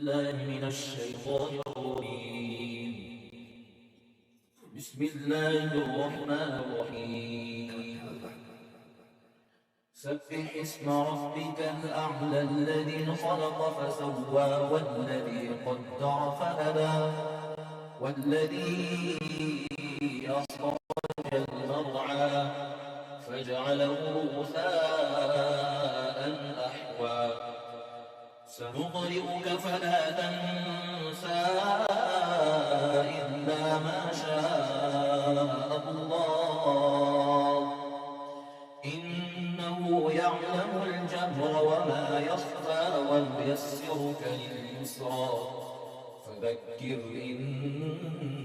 بالله من الشيطان الرجيم. بسم الله الرحمن الرحيم. سبح اسم ربك الأعلى الذي خلق فسوى والذي قدر فهدى والذي أخرج المرعى فجعله غثاء أحوى سنقرئك فلا تنسى إلا ما شاء الله إنه يعلم الجهر وما يخفى وييسرك لليسرى فذكر إن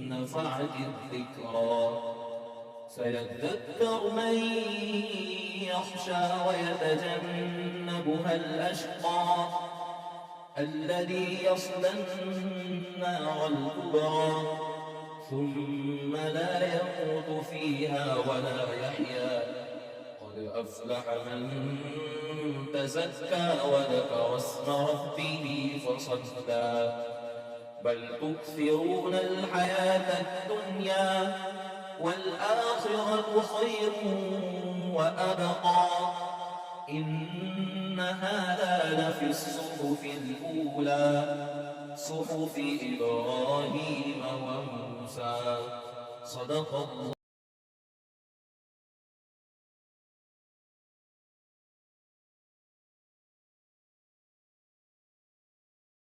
نفعت الذكرى سيذكر من يخشى ويتجنبها الأشقى الذي يصلى النار الكبرى ثم لا يموت فيها ولا يحيا قد أفلح من تزكى وذكر اسم ربه فصلى بل تؤثرون الحياة الدنيا والآخرة خير وأبقى إن هذا لفي الصحف الأولى صحف إبراهيم وموسى صدق الله.